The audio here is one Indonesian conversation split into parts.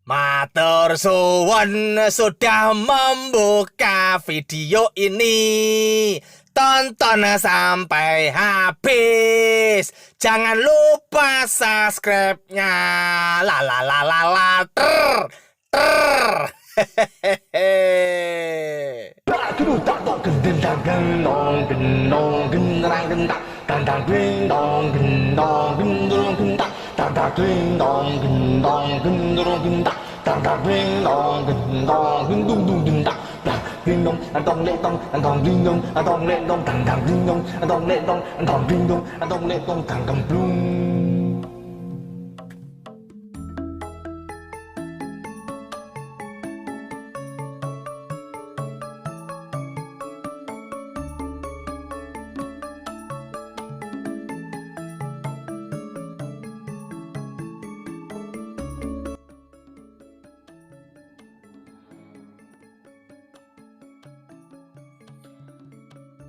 Matur suwun sudah membuka video ini. Tonton sampai habis. Jangan lupa subscribe-nya. La la la la la ter ter.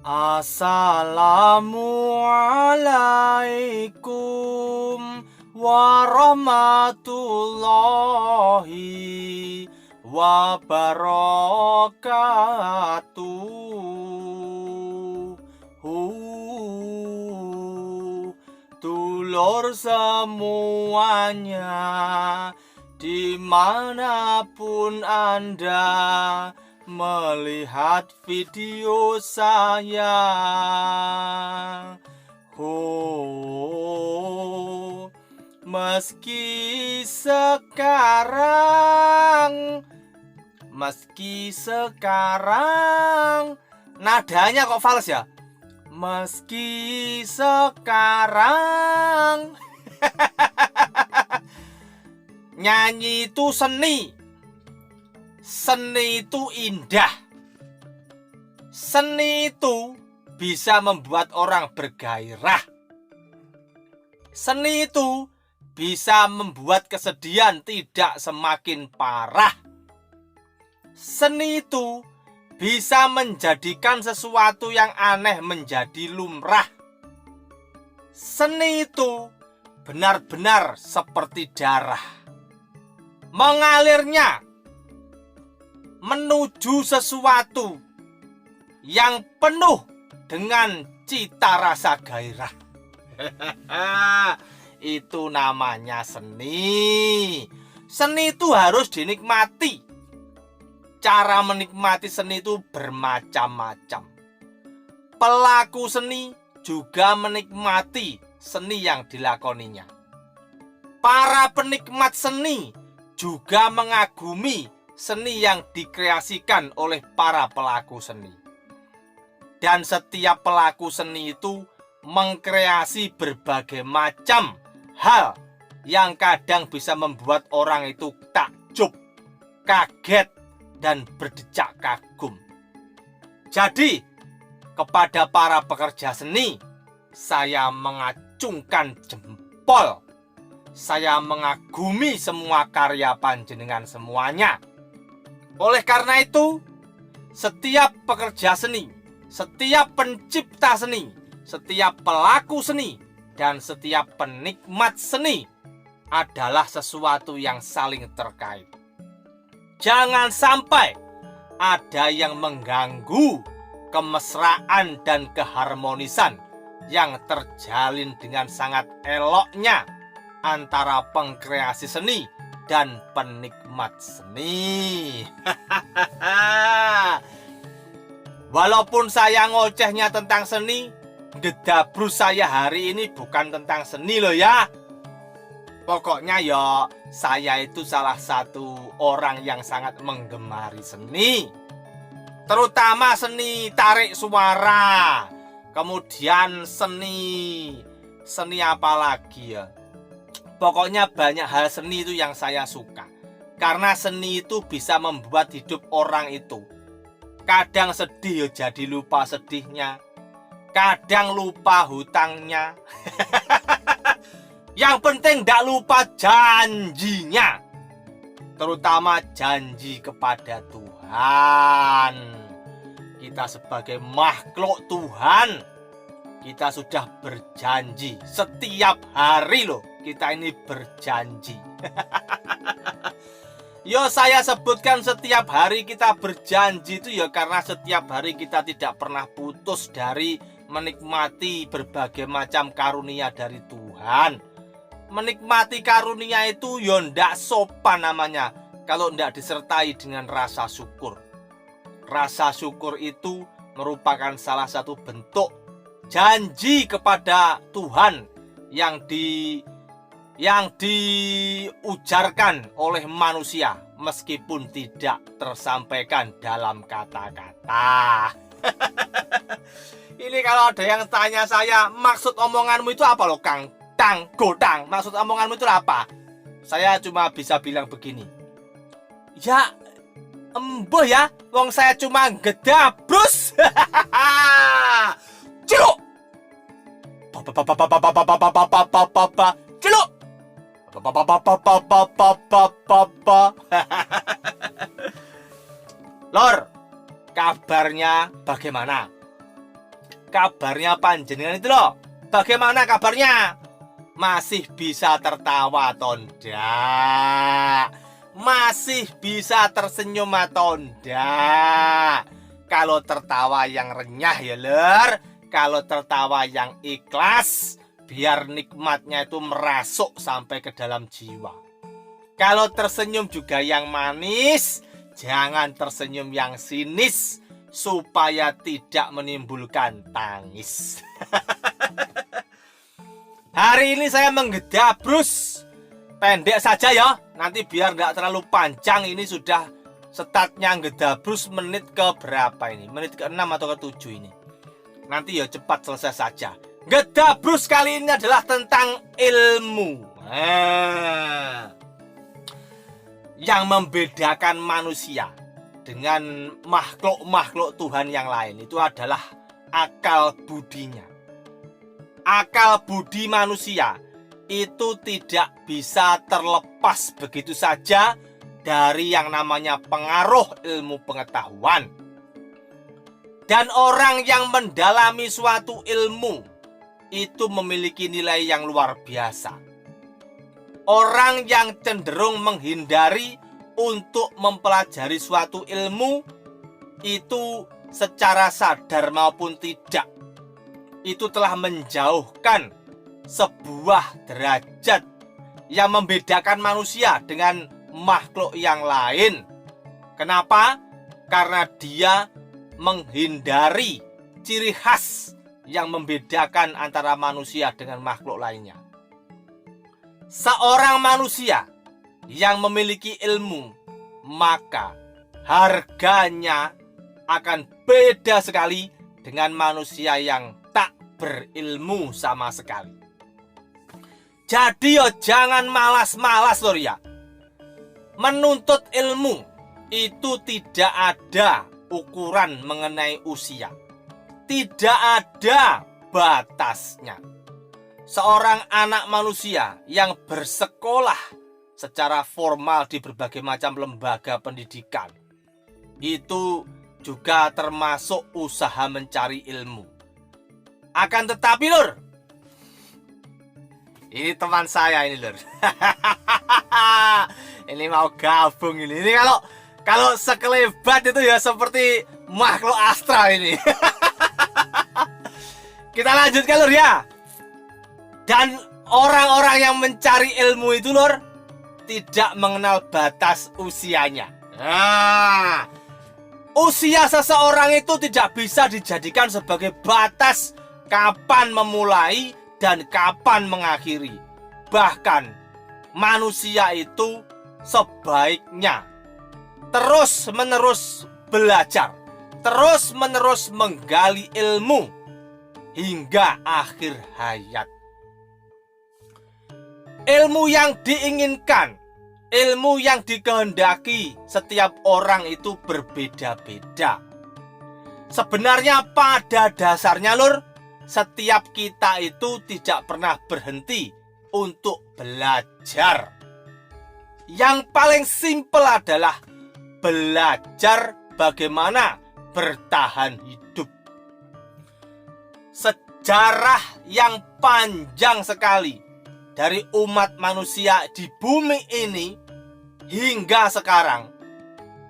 Assalamualaikum warahmatullahi wabarakatuh. Dulur semuanya, dimanapun Anda melihat video saya, meski sekarang nadanya kok fals ya? Meski sekarang nyanyi itu seni. Seni itu indah. Seni itu bisa membuat orang bergairah. Seni itu bisa membuat kesedihan tidak semakin parah. Seni itu bisa menjadikan sesuatu yang aneh menjadi lumrah. Seni itu benar-benar seperti darah, mengalirnya menuju sesuatu yang penuh dengan cita rasa gairah. Itu namanya seni. Seni itu harus dinikmati. Cara menikmati seni itu bermacam-macam. Pelaku seni juga menikmati seni yang dilakoninya. Para penikmat seni juga mengagumi seni yang dikreasikan oleh para pelaku seni. Dan setiap pelaku seni itu mengkreasi berbagai macam hal yang kadang bisa membuat orang itu takjub, kaget, dan berdecak kagum. Jadi, kepada para pekerja seni, saya mengacungkan jempol. Saya mengagumi semua karya panjenengan semuanya. Oleh karena itu, setiap pekerja seni, setiap pencipta seni, setiap pelaku seni, dan setiap penikmat seni adalah sesuatu yang saling terkait. Jangan sampai ada yang mengganggu kemesraan dan keharmonisan yang terjalin dengan sangat eloknya antara pengkreasi seni dan penikmat seni. Walaupun saya ngocehnya tentang seni, Gedabrus saya hari ini bukan tentang seni loh ya. Pokoknya ya, saya itu salah satu orang yang sangat menggemari seni. Terutama seni tarik suara. Kemudian seni apa lagi ya? Pokoknya banyak hal seni itu yang saya suka. Karena seni itu bisa membuat hidup orang itu kadang sedih ya jadi lupa sedihnya, kadang lupa hutangnya. Yang penting tidak lupa janjinya, terutama janji kepada Tuhan. Kita sebagai makhluk Tuhan, kita sudah berjanji setiap hari loh. Kita ini berjanji. Yo saya sebutkan setiap hari kita berjanji itu ya karena setiap hari kita tidak pernah putus dari menikmati berbagai macam karunia dari Tuhan. Menikmati karunia itu ya ndak sopan namanya kalau ndak disertai dengan rasa syukur. Rasa syukur itu merupakan salah satu bentuk janji kepada Tuhan yang diujarkan oleh manusia meskipun tidak tersampaikan dalam kata-kata. Ini kalau ada yang tanya saya, maksud omonganmu itu apa loh Kang? Godang, maksud omonganmu itu apa? Saya cuma bisa bilang begini. Ya, emboh ya, wong saya cuma gedabrus. Ciluk. Ciluk. Lor, kabarnya bagaimana? Kabarnya panjenengan itu loh, bagaimana kabarnya? Masih bisa tertawa atau enggak? Masih bisa tersenyum atau enggak? Kalau tertawa yang renyah ya lor, kalau tertawa yang ikhlas, biar nikmatnya itu merasuk sampai ke dalam jiwa. Kalau tersenyum juga yang manis, jangan tersenyum yang sinis, supaya tidak menimbulkan tangis. Hari ini saya menggedabrus. Pendek saja ya, nanti biar nggak terlalu panjang. Ini sudah statnya gedabrus menit ke berapa ini? Menit ke 6 atau ke 7 ini. Nanti ya cepat selesai saja. Gedabrus kali ini adalah tentang ilmu. Yang membedakan manusia dengan makhluk-makhluk Tuhan yang lain itu adalah akal budinya. Akal budi manusia itu tidak bisa terlepas begitu saja dari yang namanya pengaruh ilmu pengetahuan. Dan orang yang mendalami suatu ilmu itu memiliki nilai yang luar biasa. Orang yang cenderung menghindari untuk mempelajari suatu ilmu itu secara sadar maupun tidak, itu telah menjauhkan sebuah derajat yang membedakan manusia dengan makhluk yang lain. Kenapa? Karena dia menghindari ciri khas yang membedakan antara manusia dengan makhluk lainnya. Seorang manusia yang memiliki ilmu, maka harganya akan beda sekali dengan manusia yang tak berilmu sama sekali. Jadi jangan malas-malas lor ya. Menuntut ilmu itu tidak ada ukuran mengenai usia. Tidak ada batasnya. Seorang anak manusia yang bersekolah secara formal di berbagai macam lembaga pendidikan itu juga termasuk usaha mencari ilmu. Akan tetapi lur, ini teman saya ini lur. Ini mau gabung ini. Ini kalau sekelebat itu ya seperti makhluk astral ini. Kita lanjutkan lur ya. Dan orang-orang yang mencari ilmu itu lur tidak mengenal batas usianya. Nah, usia seseorang itu tidak bisa dijadikan sebagai batas kapan memulai dan kapan mengakhiri. Bahkan manusia itu sebaiknya terus-menerus belajar, terus-menerus menggali ilmu hingga akhir hayat. Ilmu yang diinginkan, ilmu yang dikehendaki setiap orang itu berbeda-beda. Sebenarnya pada dasarnya lur, setiap kita itu tidak pernah berhenti untuk belajar. Yang paling simpel adalah belajar bagaimana bertahan hidup. Sejarah yang panjang sekali dari umat manusia di bumi ini hingga sekarang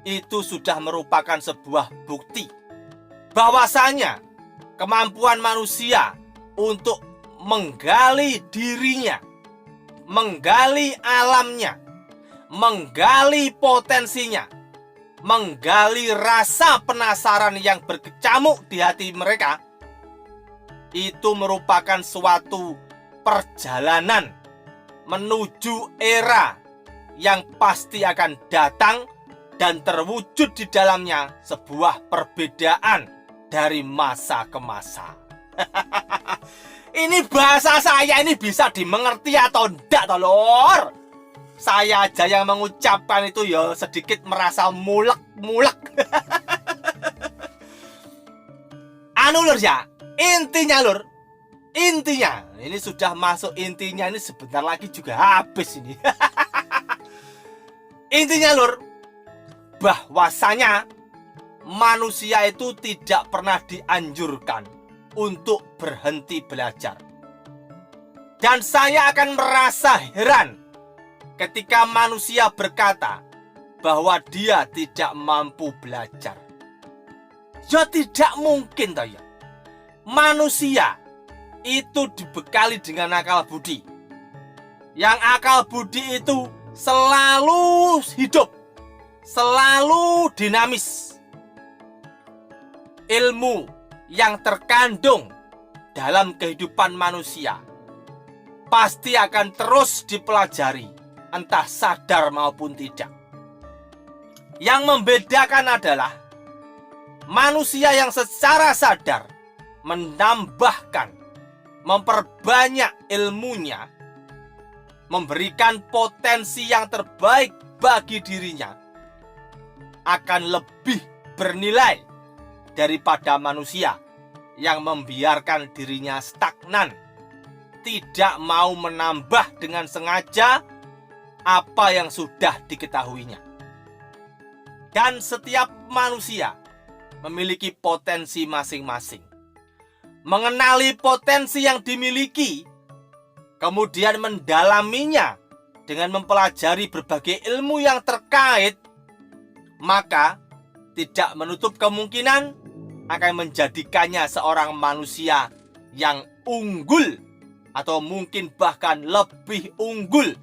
itu sudah merupakan sebuah bukti bahwasanya kemampuan manusia untuk menggali dirinya, menggali alamnya, menggali potensinya, menggali rasa penasaran yang berkecamuk di hati mereka, itu merupakan suatu perjalanan menuju era yang pasti akan datang dan terwujud di dalamnya sebuah perbedaan dari masa ke masa. Ini bahasa saya ini bisa dimengerti atau enggak, Lor? Saya aja yang mengucapkan itu ya sedikit merasa mulek-mulek. Anu Lur ya, intinya Lur, intinya ini sudah masuk intinya, ini sebentar lagi juga habis ini. Intinya Lur, bahwasanya manusia itu tidak pernah dianjurkan untuk berhenti belajar. Dan saya akan merasa heran ketika manusia berkata bahwa dia tidak mampu belajar. Ya tidak mungkin toh ya. Manusia itu dibekali dengan akal budi. Yang akal budi itu selalu hidup, selalu dinamis. Ilmu yang terkandung dalam kehidupan manusia pasti akan terus dipelajari, entah sadar maupun tidak. Yang membedakan adalah manusia yang secara sadar menambahkan, memperbanyak ilmunya, memberikan potensi yang terbaik bagi dirinya, akan lebih bernilai daripada manusia yang membiarkan dirinya stagnan, tidak mau menambah dengan sengaja apa yang sudah diketahuinya. Dan setiap manusia memiliki potensi masing-masing. Mengenali potensi yang dimiliki, kemudian mendalaminya dengan mempelajari berbagai ilmu yang terkait, maka tidak menutup kemungkinan akan menjadikannya seorang manusia yang unggul atau mungkin bahkan lebih unggul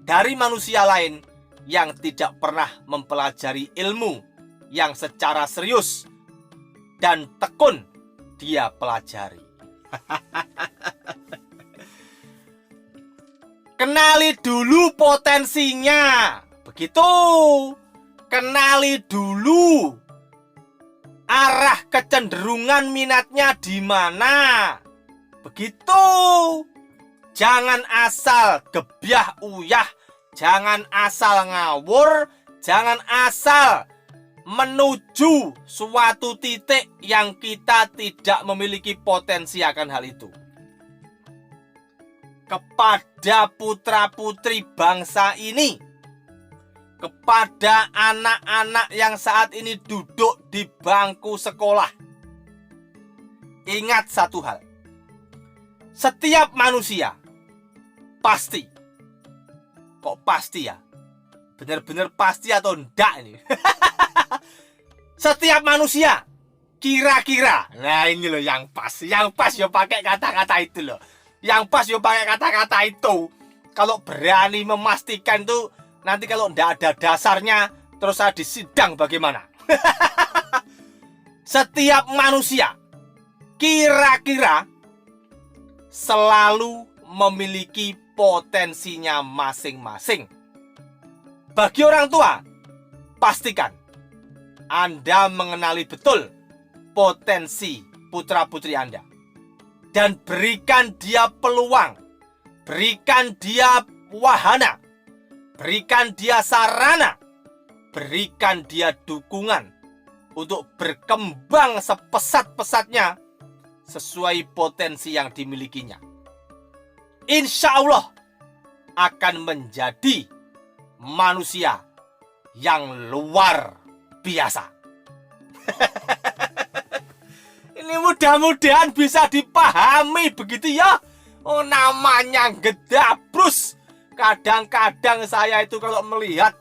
dari manusia lain yang tidak pernah mempelajari ilmu yang secara serius dan tekun dia pelajari. Kenali dulu potensinya. Begitu. Kenali dulu arah kecenderungan minatnya di mana. Begitu. Jangan asal gebyah uyah, jangan asal ngawur, jangan asal menuju suatu titik yang kita tidak memiliki potensi akan hal itu. Kepada putra-putri bangsa ini, kepada anak-anak yang saat ini duduk di bangku sekolah, ingat satu hal. Setiap manusia pasti, kok pasti ya? Benar-benar pasti atau enggak ini? Setiap manusia kira-kira, nah ini loh yang pas yo pakai kata-kata itu loh. Yang pas yo pakai kata-kata itu. Kalau berani memastikan tuh, nanti kalau enggak ada dasarnya, terus saya disidang bagaimana? Setiap manusia kira-kira selalu memiliki potensinya masing-masing. Bagi orang tua, pastikan Anda mengenali betul potensi putra-putri Anda. Dan berikan dia peluang, berikan dia wahana, berikan dia sarana, berikan dia dukungan untuk berkembang sepesat-pesatnya sesuai potensi yang dimilikinya. Insya Allah akan menjadi manusia yang luar biasa. Ini mudah-mudahan bisa dipahami begitu ya. Oh, namanya gedabrus. Kadang-kadang saya itu kalau melihat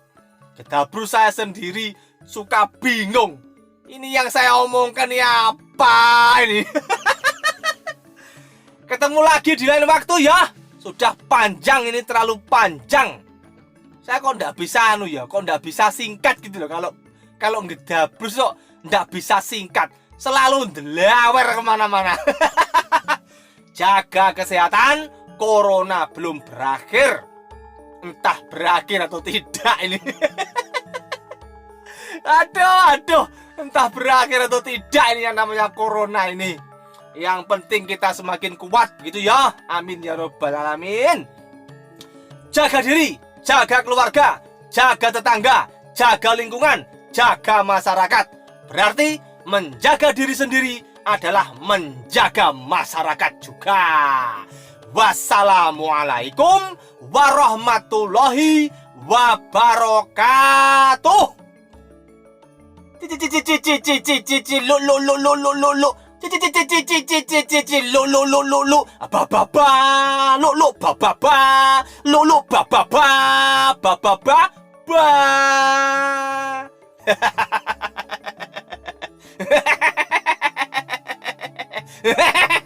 Gedabru saya sendiri suka bingung. Ini yang saya omongkan ini apa ini? Ketemu lagi di lain waktu ya. Sudah panjang ini, terlalu panjang. Saya kok nggak bisa kok nggak bisa singkat gitu loh. Kalau Gedabru kok nggak bisa singkat. Selalu delawer kemana-mana. Jaga kesehatan, corona belum berakhir. Entah berakhir atau tidak ini. Aduh, entah berakhir atau tidak ini yang namanya corona ini. Yang penting kita semakin kuat begitu ya. Amin ya robbal alamin. Jaga diri, jaga keluarga, jaga tetangga, jaga lingkungan, jaga masyarakat. Berarti menjaga diri sendiri adalah menjaga masyarakat juga. Wassalamualaikum warahmatullahi wabarakatuh. Hahaha.